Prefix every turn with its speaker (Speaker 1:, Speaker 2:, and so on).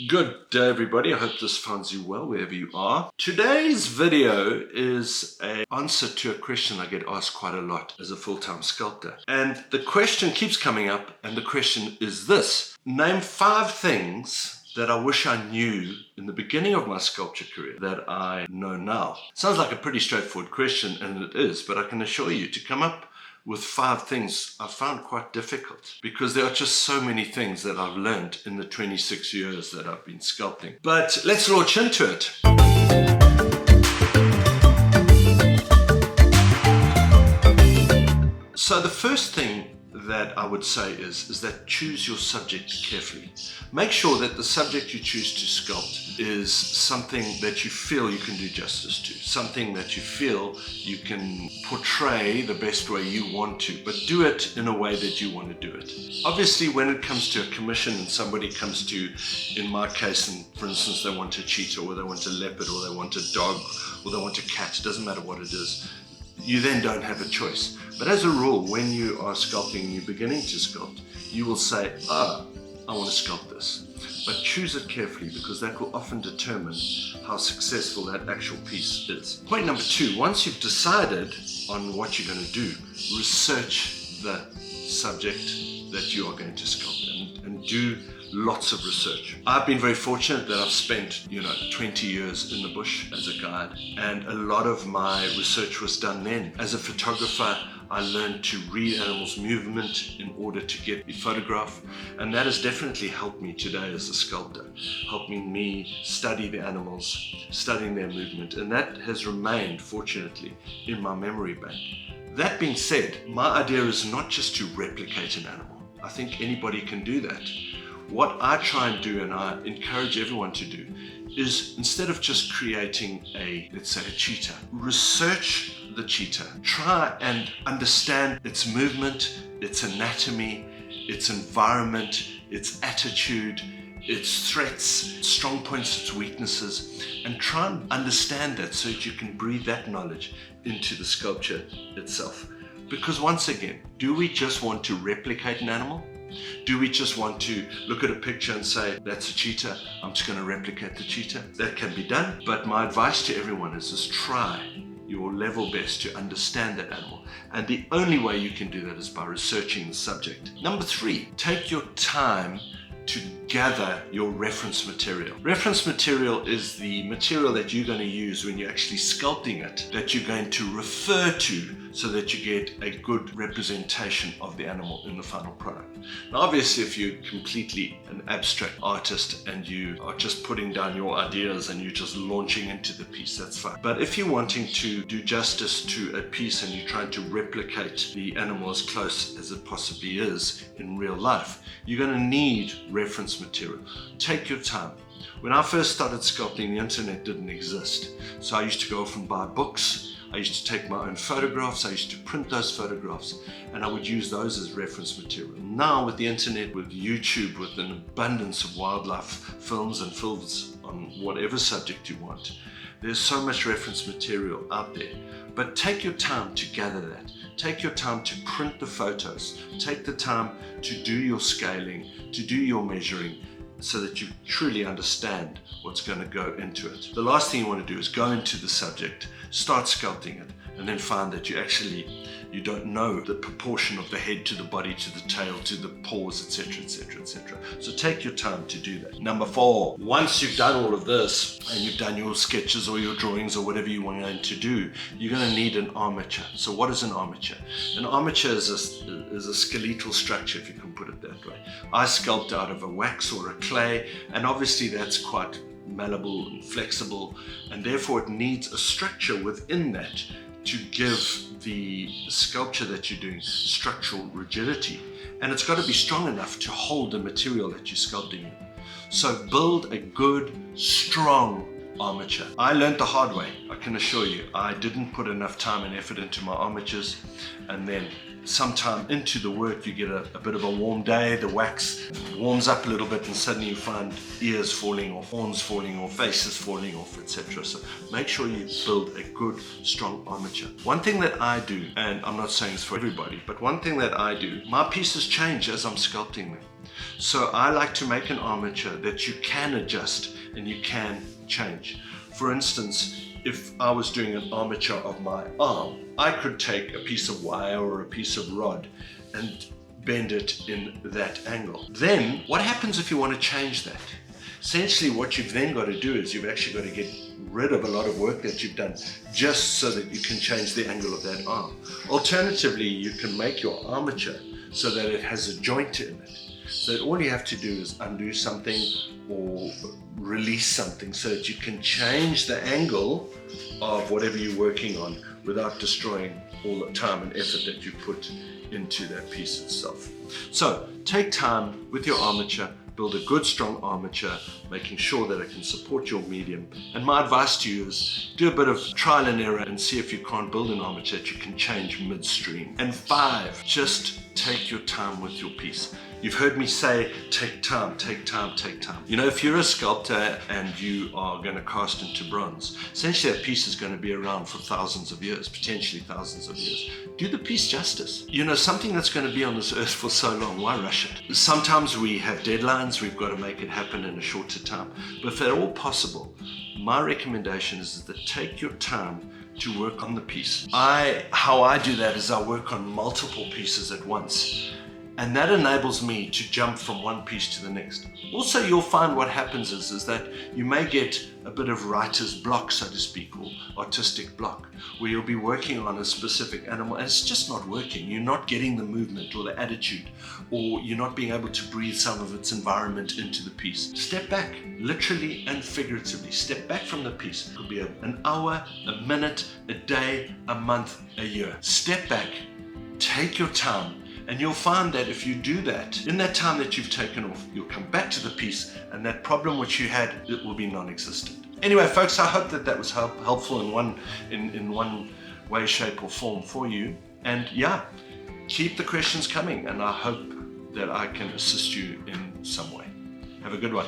Speaker 1: Good day everybody, I hope this finds you well wherever you are. Today's video is an answer to a question I get asked quite a lot as a full-time sculptor. And the question keeps coming up, and the question is this: name 5 things that I wish I knew in the beginning of my sculpture career that I know now. Sounds like a pretty straightforward question, and it is, but I can assure you to come up with 5 things I found quite difficult, because there are just so many things that I've learned in the 26 years that I've been sculpting. But let's launch into it. So the first thing that I would say is that choose your subject carefully. Make sure that the subject you choose to sculpt is something that you feel you can do justice to, something that you feel you can portray the best way you want to, but do it in a way that you want to do it. Obviously, when it comes to a commission and somebody comes to, in my case, and for instance, they want a cheetah, or they want a leopard, or they want a dog, or they want a cat, it doesn't matter what it is, you then don't have a choice. But as a rule, when you are sculpting and you're beginning to sculpt, you will say, I want to sculpt this. But choose it carefully, because that will often determine how successful that actual piece is. Point number 2, once you've decided on what you're going to do, research the subject that you are going to sculpt and do lots of research. I've been very fortunate that I've spent 20 years in the bush as a guide, and a lot of my research was done then. As a photographer, I learned to read animals' movement in order to get the photograph, and that has definitely helped me today as a sculptor, helping me study the animals, studying their movement, and that has remained, fortunately, in my memory bank. That being said, my idea is not just to replicate an animal. I think anybody can do that. What I try and do, and I encourage everyone to do, is instead of just creating let's say a cheetah, research the cheetah. Try and understand its movement, its anatomy, its environment, its attitude, its threats, strong points, its weaknesses, and try and understand that so that you can breathe that knowledge into the sculpture itself. Because once again, do we just want to replicate an animal? Do we just want to look at a picture and say, that's a cheetah, I'm just going to replicate the cheetah? That can be done, but my advice to everyone is try your level best to understand that animal. And the only way you can do that is by researching the subject. Number 3, take your time to gather your reference material. Reference material is the material that you're going to use when you're actually sculpting it, that you're going to refer to, so that you get a good representation of the animal in the final product. Now obviously, if you're completely an abstract artist and you are just putting down your ideas and you're just launching into the piece, that's fine. But if you're wanting to do justice to a piece and you're trying to replicate the animal as close as it possibly is in real life, you're going to need reference material. Take your time. When I first started sculpting, the internet didn't exist. So I used to go off and buy books. I used to take my own photographs, I used to print those photographs, and I would use those as reference material. Now with the internet, with YouTube, with an abundance of wildlife films and films on whatever subject you want, there's so much reference material out there. But take your time to gather that. Take your time to print the photos. Take the time to do your scaling, to do your measuring, so that you truly understand what's going to go into it. The last thing you want to do is go into the subject, start sculpting it, and then find that you don't know the proportion of the head to the body, to the tail, to the paws, etc, etc, etc. So take your time to do that. Number 4, once you've done all of this and you've done your sketches or your drawings or whatever you want to do, you're going to need an armature. So what is an armature? An armature is a skeletal structure, if you can put it that way. I sculpt out of a wax or a clay, and obviously that's quite malleable and flexible, and therefore it needs a structure within that to give the sculpture that you're doing structural rigidity, and it's got to be strong enough to hold the material that you're sculpting in. So build a good, strong armature. I learned the hard way, I can assure you. I didn't put enough time and effort into my armatures, and then sometime into the work you get a bit of a warm day, the wax warms up a little bit, and suddenly you find ears falling off, horns falling off, faces falling off, etc. So make sure you build a good, strong armature. One thing that I do, and I'm not saying it's for everybody, but one thing that I do, my pieces change as I'm sculpting them. So I like to make an armature that you can adjust and you can change. For instance, if I was doing an armature of my arm, I could take a piece of wire or a piece of rod and bend it in that angle. Then what happens if you want to change that? Essentially what you've then got to do is you've actually got to get rid of a lot of work that you've done just so that you can change the angle of that arm. Alternatively, you can make your armature so that it has a joint in it. So that all you have to do is undo something or release something so that you can change the angle of whatever you're working on without destroying all the time and effort that you put into that piece itself. So take time with your armature, build a good strong armature, making sure that it can support your medium. And my advice to you is do a bit of trial and error and see if you can't build an armature that you can change midstream. And 5, just take your time with your piece. You've heard me say, take time, take time, take time. You know, if you're a sculptor and you are going to cast into bronze, essentially that piece is going to be around for thousands of years, potentially thousands of years. Do the piece justice. You know, something that's going to be on this earth for so long, why rush it? Sometimes we have deadlines, we've got to make it happen in a shorter time. But if at all possible, my recommendation is that take your time to work on the piece. How I do that is I work on multiple pieces at once. And that enables me to jump from one piece to the next. Also, you'll find what happens is that you may get a bit of writer's block, so to speak, or artistic block, where you'll be working on a specific animal and it's just not working. You're not getting the movement or the attitude, or you're not being able to breathe some of its environment into the piece. Step back, literally and figuratively. Step back from the piece. It could be an hour, a minute, a day, a month, a year. Step back, take your time, and you'll find that if you do that, in that time that you've taken off, you'll come back to the piece and that problem which you had, it will be non-existent. Anyway, folks, I hope that was helpful in one way, shape or form for you. And yeah, keep the questions coming and I hope that I can assist you in some way. Have a good one.